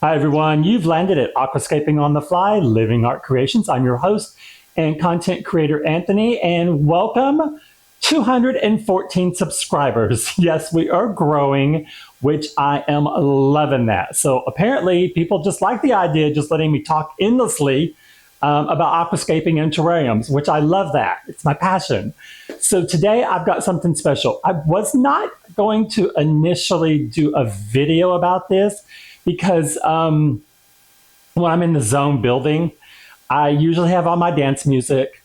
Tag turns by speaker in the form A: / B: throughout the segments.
A: Hi, everyone. You've landed at Aquascaping on the Fly, Living Art Creations. I'm your host and content creator, Anthony, and welcome 214 subscribers. Yes, we are growing, which I am loving that. So apparently people just like the idea of just letting me talk endlessly about aquascaping and terrariums, which I love that. It's my passion. So today I've got something special. I was not going to initially do a video about this because when I'm in the zone building, I usually have on my dance music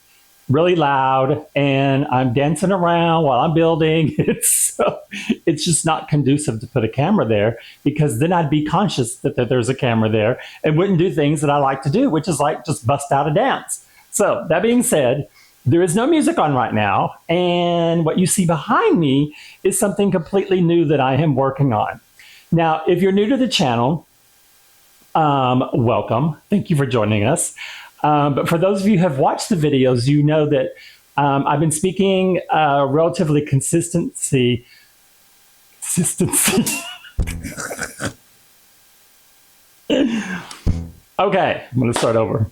A: really loud and I'm dancing around while I'm building. It's just not conducive to put a camera there because then I'd be conscious that there's a camera there and wouldn't do things that I like to do, which is like just bust out a dance. So that being said, there is no music on right now. And what you see behind me is something completely new that I am working on. Now, if you're new to the channel, welcome. Thank you for joining us. But for those of you who have watched the videos, you know that I've been speaking relatively consistency. Okay, I'm going to start over.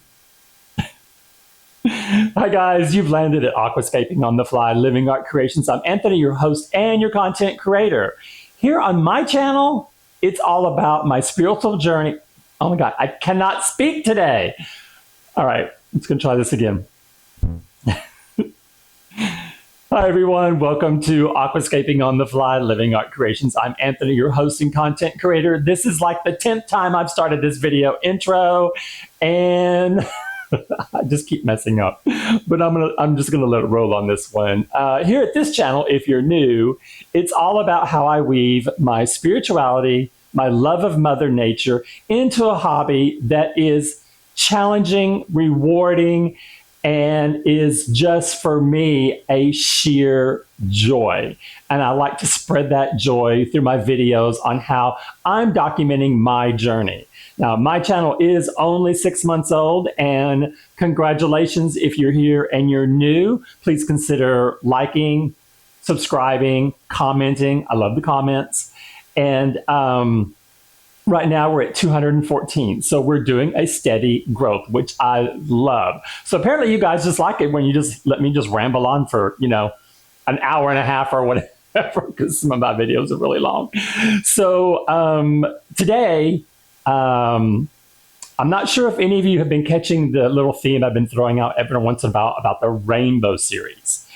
A: Hi guys, you've landed at Aquascaping on the Fly, Living Art Creations. I'm Anthony, your host and your content creator. Here on my channel, it's all about my spiritual journey. Oh my God, I cannot speak today. All right, let's go try this again. Hi everyone, welcome to Aquascaping on the Fly, Living Art Creations. I'm Anthony, your host and content creator. This is like the 10th time I've started this video intro, and I just keep messing up, but I'm just gonna let it roll on this one. Here at this channel, if you're new, it's all about how I weave my spirituality, my love of Mother Nature into a hobby that is challenging, rewarding, and is just for me a sheer joy. And I like to spread that joy through my videos on how I'm documenting my journey. Now, my channel is only 6 months old, and congratulations if you're here and you're new. Please consider liking, subscribing, commenting. I love the comments. And right now we're at 214. So we're doing a steady growth, which I love. So apparently you guys just like it when you just let me just ramble on for, an hour and a half or whatever, because some of my videos are really long. So today, I'm not sure if any of you have been catching the little theme I've been throwing out every once in a while about the rainbow series.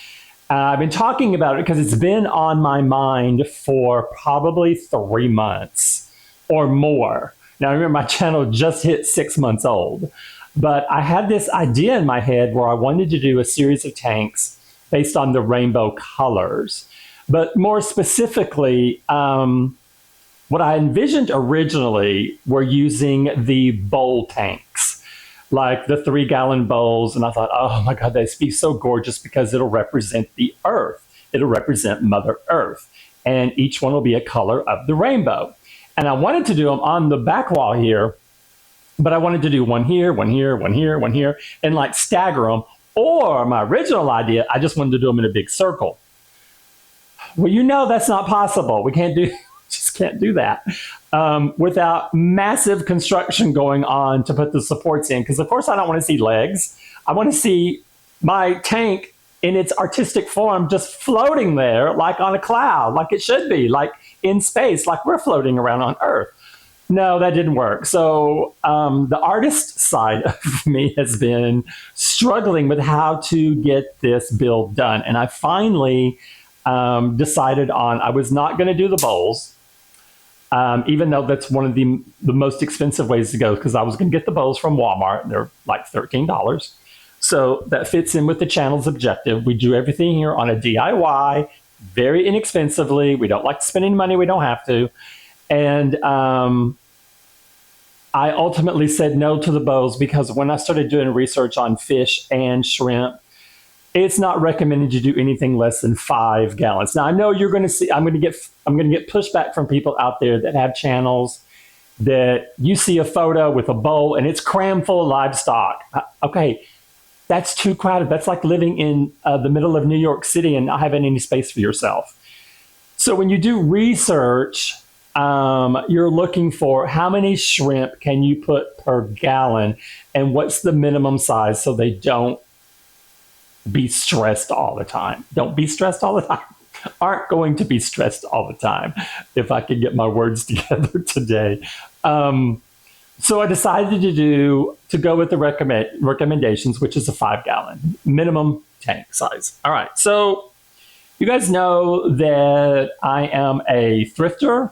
A: I've been talking about it because it's been on my mind for probably 3 months or more. Now, remember, my channel just hit 6 months old, but I had this idea in my head where I wanted to do a series of tanks based on the rainbow colors. But more specifically, what I envisioned originally were using the bowl tanks, like the 3-gallon bowls. And I thought, oh my God, they'd be so gorgeous because it'll represent the earth. It'll represent Mother Earth. And each one will be a color of the rainbow. And I wanted to do them on the back wall here, but I wanted to do one here, one here, one here, one here, and like stagger them. Or my original idea, I just wanted to do them in a big circle. Well, that's not possible. We just can't do that without massive construction going on to put the supports in. Because of course I don't want to see legs. I want to see my tank in its artistic form just floating there like on a cloud, like it should be, like in space, like we're floating around on Earth. No, that didn't work. So the artist side of me has been struggling with how to get this build done. And I finally decided on, I was not going to do the bowls, even though that's one of the most expensive ways to go, because I was going to get the bowls from Walmart. They're like $13. So that fits in with the channel's objective. We do everything here on a DIY, very inexpensively. We don't like spending money we don't have to. And I ultimately said no to the bowls because when I started doing research on fish and shrimp, it's not recommended you do anything less than 5 gallons. Now I know you're going to see, I'm going to get pushback from people out there that have channels that you see a photo with a bowl and it's crammed full of livestock. Okay, that's too crowded. That's like living in the middle of New York City and not having any space for yourself. So when you do research you're looking for how many shrimp can you put per gallon and what's the minimum size so they don't be stressed all the time. Don't be stressed all the time. Aren't going to be stressed all the time, if I can get my words together today. So I decided to go with the recommendations, which is a 5-gallon minimum tank size. All right, so you guys know that I am a thrifter.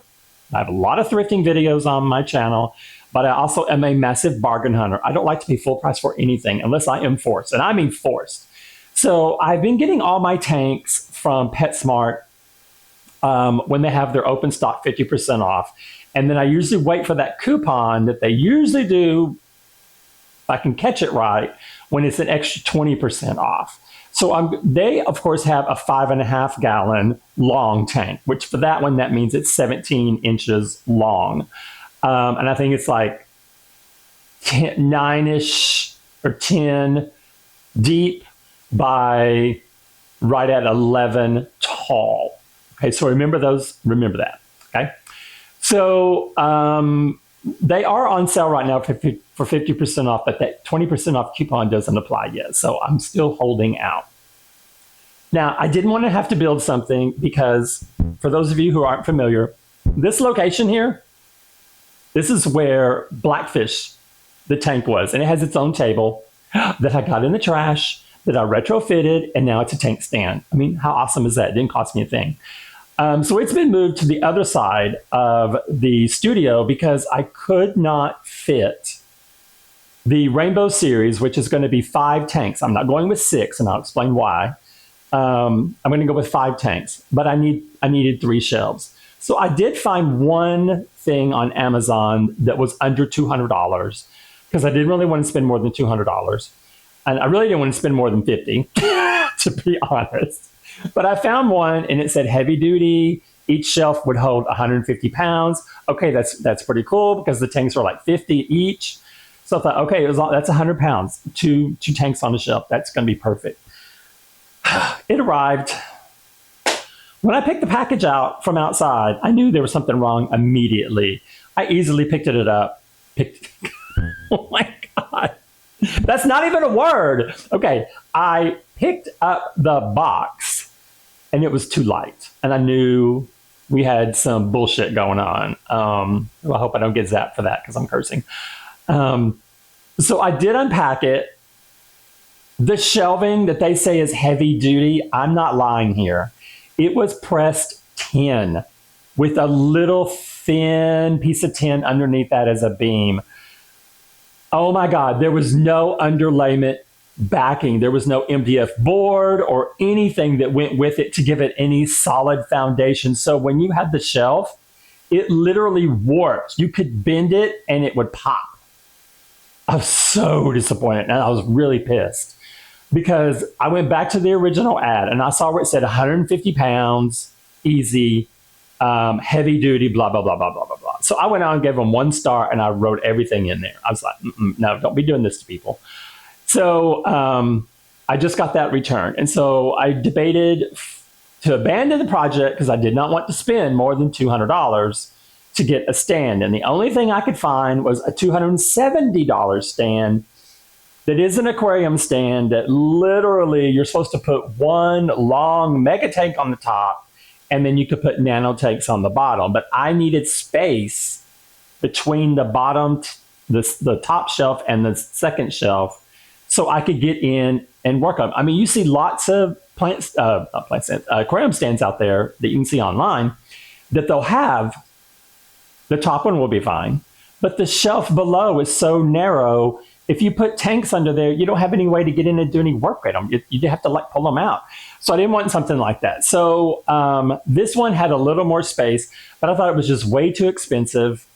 A: I have a lot of thrifting videos on my channel, but I also am a massive bargain hunter. I don't like to pay full price for anything unless I am forced, and I mean forced. So I've been getting all my tanks from PetSmart when they have their open stock 50% off. And then I usually wait for that coupon that they usually do, if I can catch it right, when it's an extra 20% off. So they, of course, have a 5.5-gallon long tank, which for that one, that means it's 17 inches long. And I think it's like 9-ish or 10 deep by right at 11 tall. Okay, so remember that, okay? So they are on sale right now for 50% off, but that 20% off coupon doesn't apply yet. So I'm still holding out. Now, I didn't want to have to build something because for those of you who aren't familiar, this location here, this is where Blackfish, the tank was. And it has its own table that I got in the trash, that I retrofitted, and now it's a tank stand. I mean, how awesome is that? It didn't cost me a thing. So it's been moved to the other side of the studio because I could not fit the Rainbow Series, which is going to be 5 tanks. I'm not going with 6, and I'll explain why. I'm going to go with 5 tanks, but I needed 3 shelves. So I did find one thing on Amazon that was under $200 because I didn't really want to spend more than $200. And I really didn't want to spend more than $50, to be honest. But I found one and it said heavy duty. Each shelf would hold 150 pounds. Okay, that's pretty cool because the tanks are like 50 each. So I thought, okay, that's 100 pounds, two tanks on the shelf. That's going to be perfect. It arrived. When I picked the package out from outside, I knew there was something wrong immediately. I easily picked it up. Oh my God. That's not even a word. Okay, I picked up the box and it was too light. And I knew we had some bullshit going on. I hope I don't get zapped for that because I'm cursing. So I did unpack it. The shelving that they say is heavy duty, I'm not lying here. It was pressed tin with a little thin piece of tin underneath that as a beam. Oh my God, there was no underlayment backing. There was no MDF board or anything that went with it to give it any solid foundation. So when you had the shelf, it literally warped. You could bend it and it would pop. I was so disappointed and I was really pissed because I went back to the original ad and I saw where it said 150 pounds, easy, heavy duty, blah, blah, blah, blah, blah, blah, blah. So I went out and gave them 1 star and I wrote everything in there. I was like, no, don't be doing this to people. So I just got that returned. And so I debated to abandon the project because I did not want to spend more than $200 to get a stand. And the only thing I could find was a $270 stand that is an aquarium stand that literally you're supposed to put one long mega tank on the top and then you could put nano tanks on the bottom. But I needed space between the bottom, the top shelf and the second shelf so I could get in and work on. I mean, you see lots of aquarium stands out there that you can see online that they'll have. The top one will be fine, but the shelf below is so narrow. If you put tanks under there, you don't have any way to get in and do any work with them. You have to like pull them out. So I didn't want something like that. So this one had a little more space, but I thought it was just way too expensive.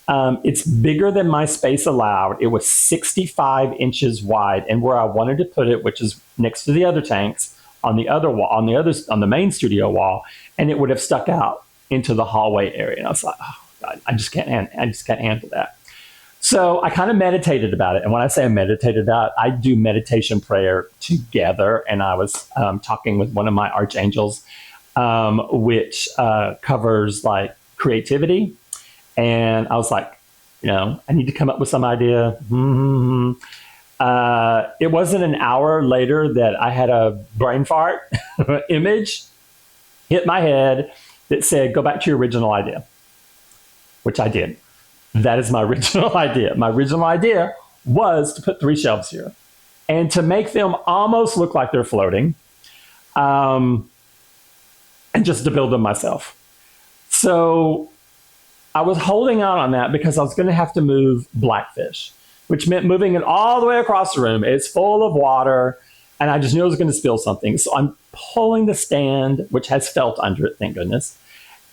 A: It's bigger than my space allowed. It was 65 inches wide, and where I wanted to put it, which is next to the other tanks on the other wall, on the main studio wall, and it would have stuck out into the hallway area. And I was like, oh God, I just can't handle that. So I kind of meditated about it. And when I say I meditated about it, I do meditation prayer together. And I was talking with one of my archangels, which covers like creativity. And I was like, I need to come up with some idea. It wasn't an hour later that I had a brain fart image hit my head that said, go back to your original idea, which I did. That is my original idea. My original idea was to put 3 shelves here and to make them almost look like they're floating, and just to build them myself. So I was holding out on that because I was going to have to move Blackfish, which meant moving it all the way across the room. It's full of water, and I just knew I was going to spill something. So I'm pulling the stand, which has felt under it, thank goodness.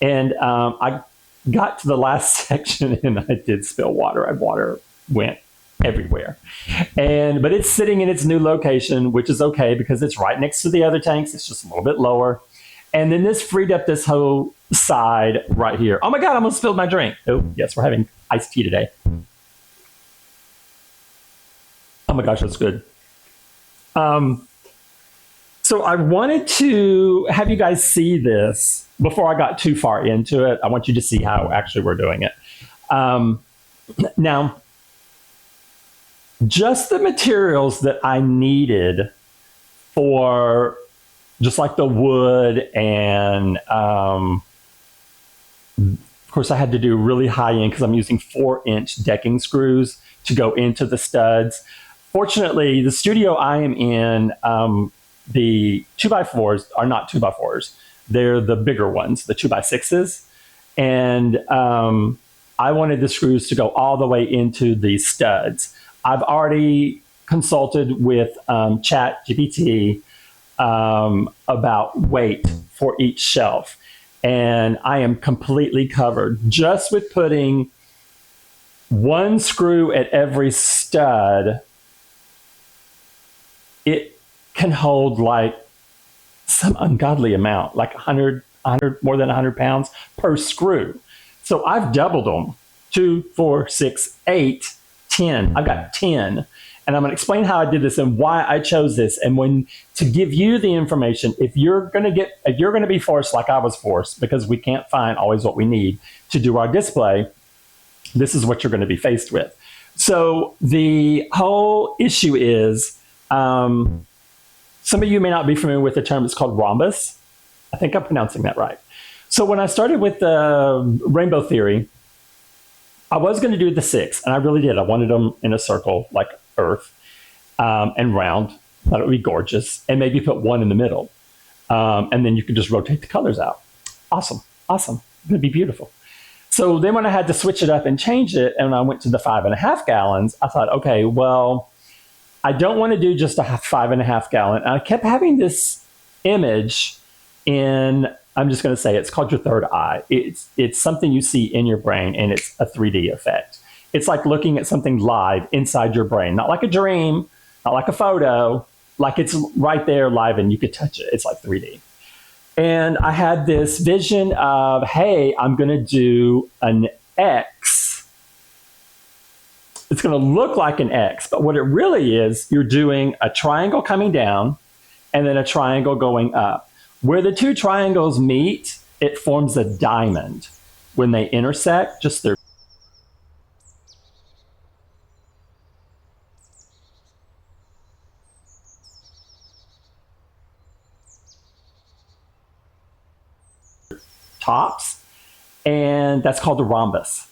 A: And I got to the last section, and I did spill water. Water went everywhere. But it's sitting in its new location, which is okay because it's right next to the other tanks. It's just a little bit lower. And then this freed up this whole side right here. Oh my God, I almost spilled my drink. Oh, yes, we're having iced tea today. Oh my gosh, that's good. So I wanted to have you guys see this before I got too far into it. I want you to see how actually we're doing it. Now, just the materials that I needed for just like the wood, and of course I had to do really high end because I'm using 4-inch decking screws to go into the studs. Fortunately, the studio I am in, the 2x4s are not 2x4s. They're the bigger ones, the 2x6s. And I wanted the screws to go all the way into the studs. I've already consulted with ChatGPT about weight for each shelf. And I am completely covered just with putting 1 screw at every stud. It can hold like some ungodly amount, like 100, more than 100 pounds per screw. So I've doubled them, 2, 4, 6, 8, 10. I've got 10. And I'm going to explain how I did this and why I chose this. And when to give you the information, if you're going to be forced like I was forced, because we can't find always what we need to do our display, this is what you're going to be faced with. So the whole issue is, some of you may not be familiar with the term. It's called rhombus. I think I'm pronouncing that right. So when I started with the rainbow theory, I was going to do the 6, and I really did. I wanted them in a circle like Earth, and round. Thought it would be gorgeous, and maybe put 1 in the middle, and then you could just rotate the colors out. Awesome. It's going to be beautiful. So then when I had to switch it up and change it, and I went to the 5.5 gallons, I thought, okay, well, I don't want to do just a 5.5 gallon. And I kept having this image in, I'm just going to say, it's called your third eye. It's something you see in your brain, and it's a 3D effect. It's like looking at something live inside your brain, not like a dream, not like a photo, like it's right there live and you could touch it. It's like 3D. And I had this vision of, hey, I'm going to do an X. It's going to look like an X, but what it really is, you're doing a triangle coming down and then a triangle going up. Where the 2 triangles meet, it forms a diamond. When they intersect, just their tops, and that's called the rhombus.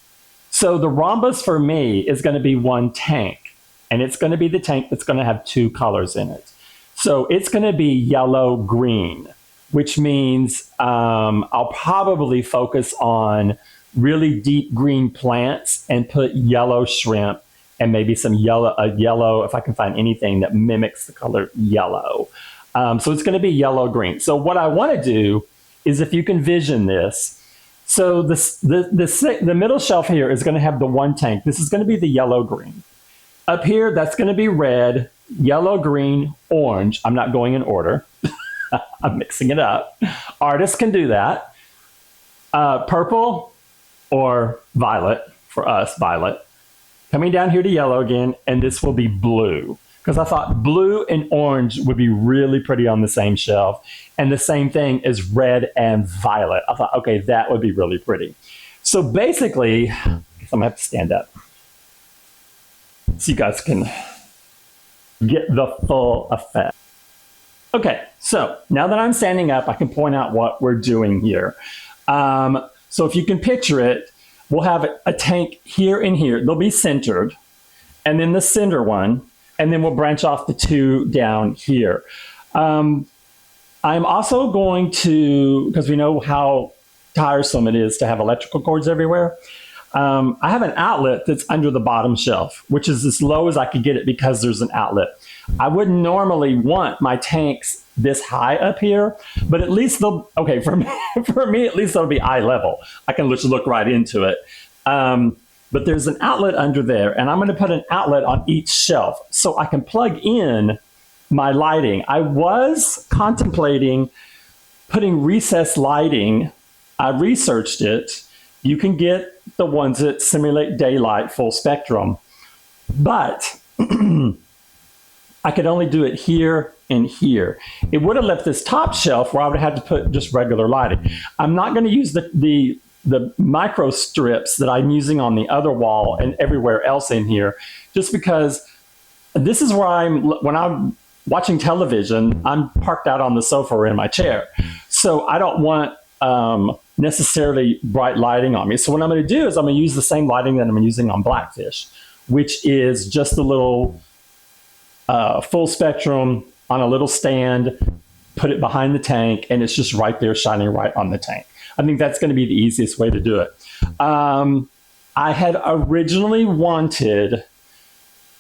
A: So the rhombus for me is going to be 1 tank, and it's going to be the tank that's going to have 2 colors in it. So it's going to be yellow-green, which means I'll probably focus on really deep green plants and put yellow shrimp and maybe some yellow, if I can find anything that mimics the color yellow. So it's going to be yellow-green. So what I want to do is, if you can vision this, so the middle shelf here is going to have the 1 tank. This is going to be the yellow-green. Up here, that's going to be red, yellow, green, orange. I'm not going in order. I'm mixing it up. Artists can do that. Purple or violet, for us, violet. Coming down here to yellow again, and this will be blue. Because I thought blue and orange would be really pretty on the same shelf. And the same thing is red and violet. I thought, okay, that would be really pretty. So basically, I guess I'm gonna have to stand up so you guys can get the full effect. Okay, so now that I'm standing up, I can point out what we're doing here. So if you can picture it, we'll have a tank here and here. They'll be centered, and then the center one, and then we'll branch off the two down here. I'm also going to, because we know how tiresome it is to have electrical cords everywhere, I have an outlet that's under the bottom shelf, which is as low as I could get it because there's an outlet. I wouldn't normally want my tanks this high up here, but at least they'll, okay, for me, at least they'll be eye level. I can just look right into it. But there's an outlet under there, and I'm going to put an outlet on each shelf so I can plug in my lighting. I was contemplating putting recessed lighting. I researched it. You can get the ones that simulate daylight full spectrum, but I could only do it here and here. It would have left this top shelf where I would have had to put just regular lighting. I'm not going to use the micro strips that I'm using on the other wall and everywhere else in here, just because this is where when I'm watching television, I'm parked out on the sofa or in my chair. So I don't want necessarily bright lighting on me. So what I'm going to do is I'm going to use the same lighting that I'm using on Blackfish, which is just a little full spectrum on a little stand, put it behind the tank, and it's just right there shining right on the tank. I think that's going to be the easiest way to do it. I had originally wanted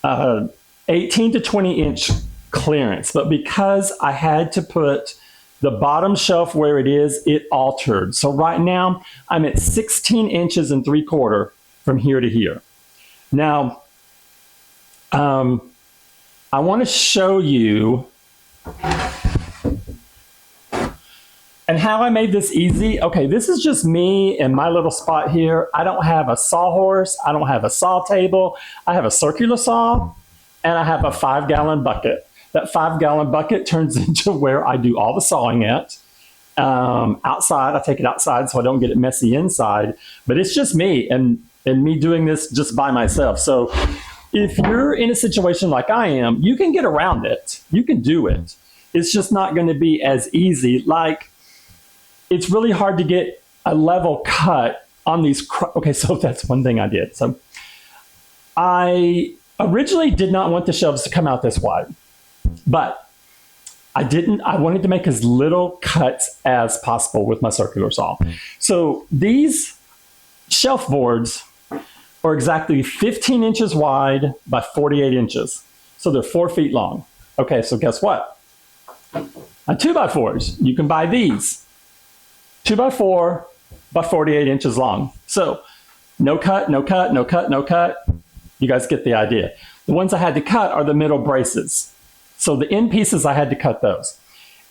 A: 18 to 20 inch clearance, but because I had to put the bottom shelf where it is, it altered. So right now I'm at 16 inches and 3/4 from here to here. Now, I want to show you and how I made this easy. Okay, this is just me and my little spot here. I don't have a sawhorse. I don't have a saw table. I have a circular saw and I have a 5-gallon bucket. That 5-gallon bucket turns into where I do all the sawing at. Outside, I take it outside so I don't get it messy inside. But it's just me and me doing this just by myself. So if you're in a situation like I am, you can get around it. You can do it. It's just not going to be as easy. Like, it's really hard to get a level cut on these. Okay, so that's one thing I did. So I originally did not want the shelves to come out this wide, but I wanted to make as little cuts as possible with my circular saw. So these shelf boards are exactly 15 inches wide by 48 inches. So they're 4 feet long. Okay, so guess what? On 2x4s, you can buy these. 2x4 by 48 inches long. So no cut, no cut, no cut, no cut. You guys get the idea. The ones I had to cut are the middle braces. So the end pieces, I had to cut those.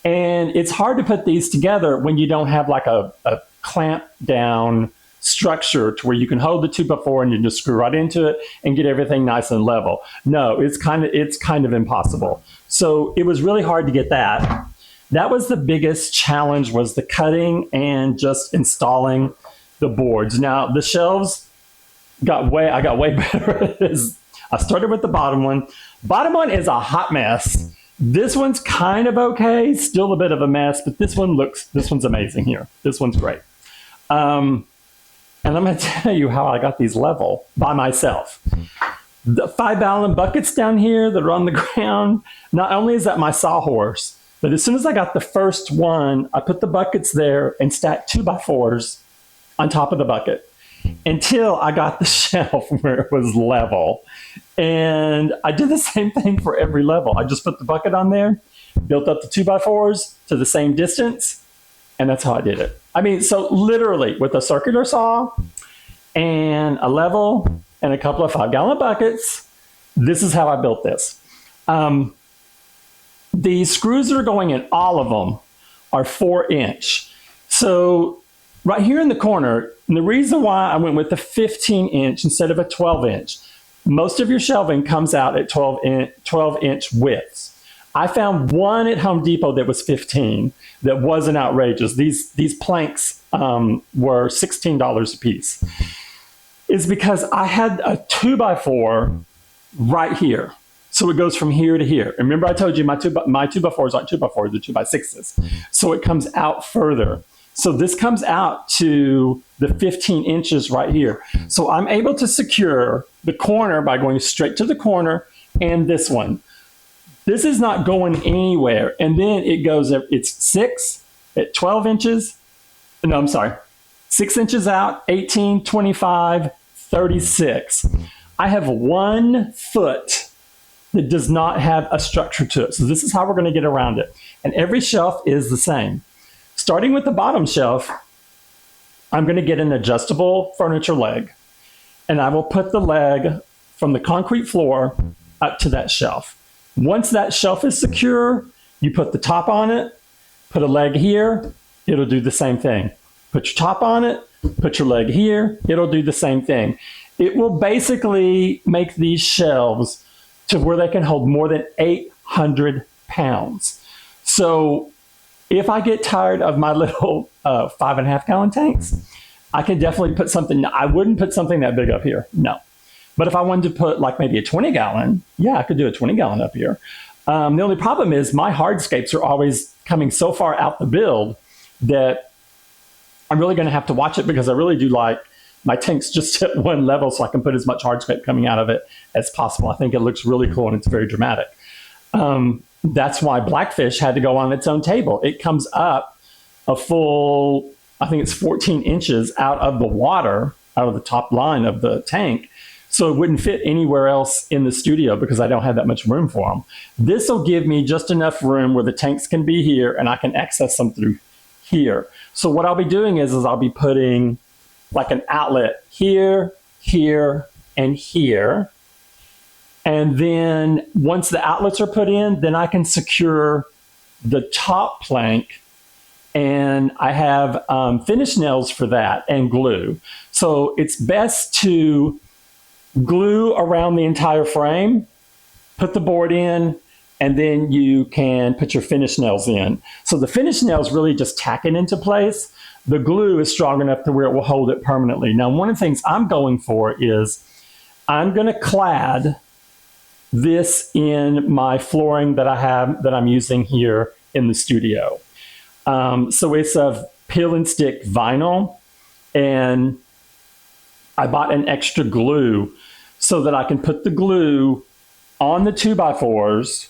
A: And it's hard to put these together when you don't have like a clamp down structure to where you can hold the 2x4 and you just screw right into it and get everything nice and level. No, it's kind of impossible. So it was really hard to get that. That was the biggest challenge, was the cutting and just installing the boards. Now the shelves I got way better. I started with the bottom one. Bottom one is a hot mess. This one's kind of okay, still a bit of a mess, but this one's amazing here. This one's great. And I'm going to tell you how I got these level by myself. The 5-gallon buckets down here that are on the ground, not only is that my sawhorse, but as soon as I got the first one, I put the buckets there and stacked 2x4s on top of the bucket until I got the shelf where it was level. And I did the same thing for every level. I just put the bucket on there, built up the 2x4s to the same distance, and that's how I did it. I mean, so literally with a circular saw and a level and a couple of 5-gallon buckets, this is how I built this. The screws that are going in, all of them, are 4-inch. So right here in the corner, and the reason why I went with the 15-inch instead of a 12-inch, most of your shelving comes out at 12-inch widths. I found one at Home Depot that was 15 that wasn't outrageous. These planks were $16 a piece is because I had a 2x4 right here. So it goes from here to here. Remember I told you my 2x4s aren't 2x4s, they're 2x6s. So it comes out further. So this comes out to the 15 inches right here. So I'm able to secure the corner by going straight to the corner and this one. This is not going anywhere. And then it goes, it's 6 at 12 inches. No, I'm sorry. 6 inches out, 18, 25, 36. I have 1 foot that does not have a structure to it. So this is how we're going to get around it. And every shelf is the same. Starting with the bottom shelf, I'm going to get an adjustable furniture leg. And I will put the leg from the concrete floor up to that shelf. Once that shelf is secure, you put the top on it, put a leg here, it'll do the same thing. Put your top on it, put your leg here, it'll do the same thing. It will basically make these shelves to where they can hold more than 800 pounds. So if I get tired of my little 5.5 gallon tanks, I can definitely put something. I wouldn't put something that big up here, no. But if I wanted to put like maybe a 20 gallon, yeah, I could do a 20 gallon up here. The only problem is my hardscapes are always coming so far out the build that I'm really going to have to watch it, because I really do like my tanks just at one level so I can put as much hardscape coming out of it as possible. I think it looks really cool and it's very dramatic. That's why Blackfish had to go on its own table. It comes up a full, I think it's 14 inches out of the water, out of the top line of the tank. So it wouldn't fit anywhere else in the studio because I don't have that much room for them. This will give me just enough room where the tanks can be here and I can access them through here. So what I'll be doing is I'll be putting like an outlet here, here, and here. And then once the outlets are put in, then I can secure the top plank, and I have finish nails for that and glue. So it's best to glue around the entire frame, put the board in, and then you can put your finish nails in. So the finish nails really just tack it into place. The glue is strong enough to where it will hold it permanently. Now, one of the things I'm going for is I'm going to clad this in my flooring that I have, that I'm using here in the studio. So it's a peel and stick vinyl, and I bought an extra glue so that I can put the glue on the 2x4s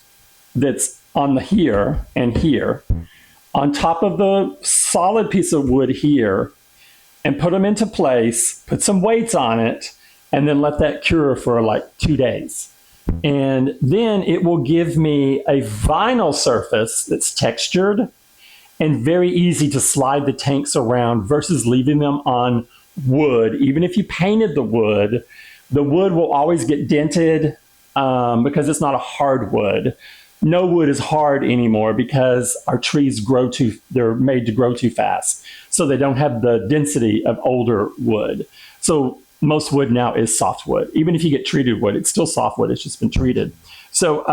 A: that's on the here and here, on top of the solid piece of wood here, and put them into place, put some weights on it, and then let that cure for like 2 days. And then it will give me a vinyl surface that's textured and very easy to slide the tanks around versus leaving them on wood. Even if you painted the wood will always get dented because it's not a hard wood. No wood is hard anymore because our trees they're made to grow too fast. So they don't have the density of older wood. So most wood now is softwood. Even if you get treated wood, it's still softwood. It's just been treated. So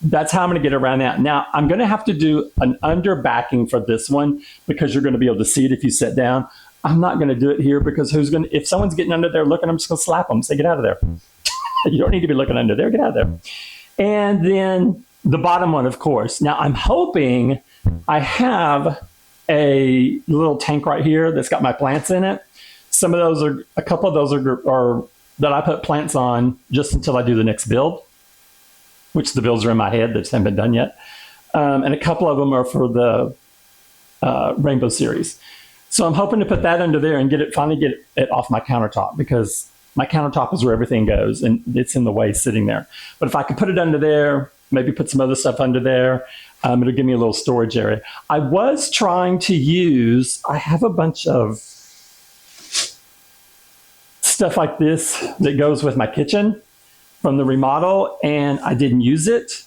A: that's how I'm going to get around that. Now, I'm going to have to do an under backing for this one because you're going to be able to see it if you sit down. I'm not going to do it here because if someone's getting under there looking, I'm just going to slap them. Say, get out of there. You don't need to be looking under there. Get out of there. And then the bottom one, of course. Now, I'm hoping I have a little tank right here that's got my plants in it. A couple of those are that I put plants on just until I do the next build, which the builds are in my head. They just haven't been done yet. And a couple of them are for the Rainbow series. So I'm hoping to put that under there and finally get it off my countertop, because my countertop is where everything goes and it's in the way sitting there. But if I could put it under there, maybe put some other stuff under there, it'll give me a little storage area. I was trying to I have a bunch of stuff like this that goes with my kitchen from the remodel, and I didn't use it.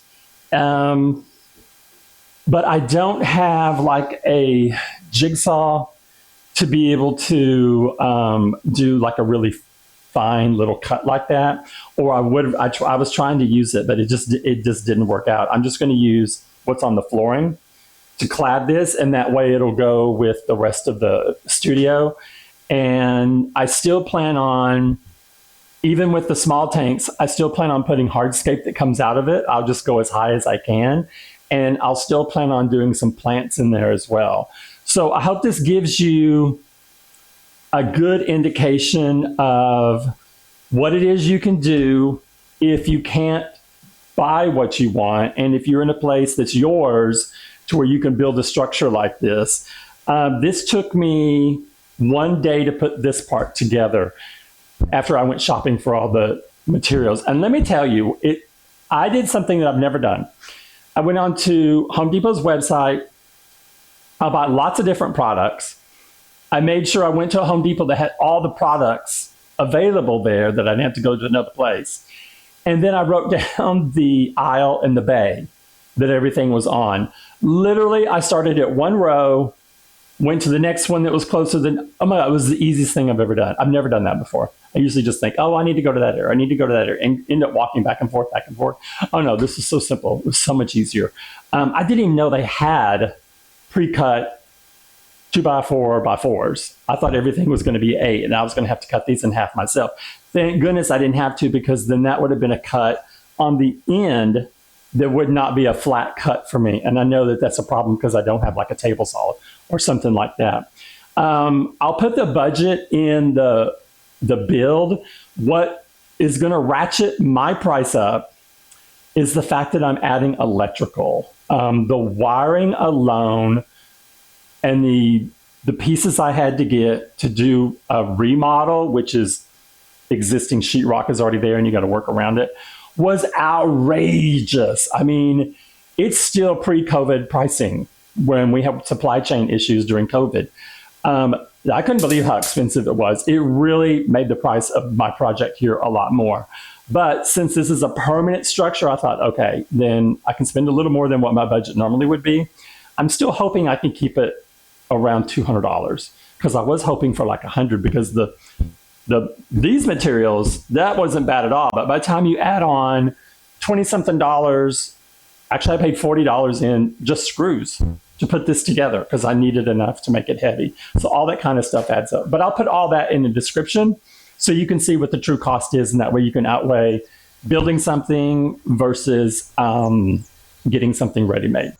A: But I don't have like a jigsaw to be able to do like a really fine little cut like that. Or I was trying to use it, but it just didn't work out. I'm just going to use what's on the flooring to clad this, and that way it'll go with the rest of the studio. And I still plan on, even with the small tanks, I still plan on putting hardscape that comes out of it. I'll just go as high as I can. And I'll still plan on doing some plants in there as well. So I hope this gives you a good indication of what it is you can do if you can't buy what you want, and if you're in a place that's yours to where you can build a structure like this. This took me 1 day to put this part together after I went shopping for all the materials. And let me tell you, I did something that I've never done. I went on to Home Depot's website. I bought lots of different products. I made sure I went to a Home Depot that had all the products available there, that I didn't have to go to another place. And then I wrote down the aisle and the bay that everything was on. Literally, I started at one row, went to the next one that was closer than, oh my God, it was the easiest thing I've ever done. I've never done that before. I usually just think, oh, I need to go to that area. I need to go to that area, and end up walking back and forth, back and forth. Oh no, this is so simple. It was so much easier. I didn't even know they had pre-cut 2x4x4s. I thought everything was going to be 8, and I was going to have to cut these in half myself. Thank goodness I didn't have to, because then that would have been a cut on the end that would not be a flat cut for me. And I know that that's a problem because I don't have like a table saw or something like that. I'll put the budget in the build. What is going to ratchet my price up is the fact that I'm adding electrical. The wiring alone and the pieces I had to get to do a remodel, which is existing sheetrock is already there and you got to work around it, was outrageous. I mean, it's still pre-COVID pricing when we have supply chain issues during COVID. I couldn't believe how expensive it was. It really made the price of my project here a lot more. But since this is a permanent structure, I thought, okay, then I can spend a little more than what my budget normally would be. I'm still hoping I can keep it around $200, because I was hoping for like $100, because these materials, that wasn't bad at all. But by the time you add on 20-something dollars, actually I paid $40 in just screws to put this together, because I needed enough to make it heavy. So all that kind of stuff adds up. But I'll put all that in the description so you can see what the true cost is, and that way you can outweigh building something versus getting something ready-made.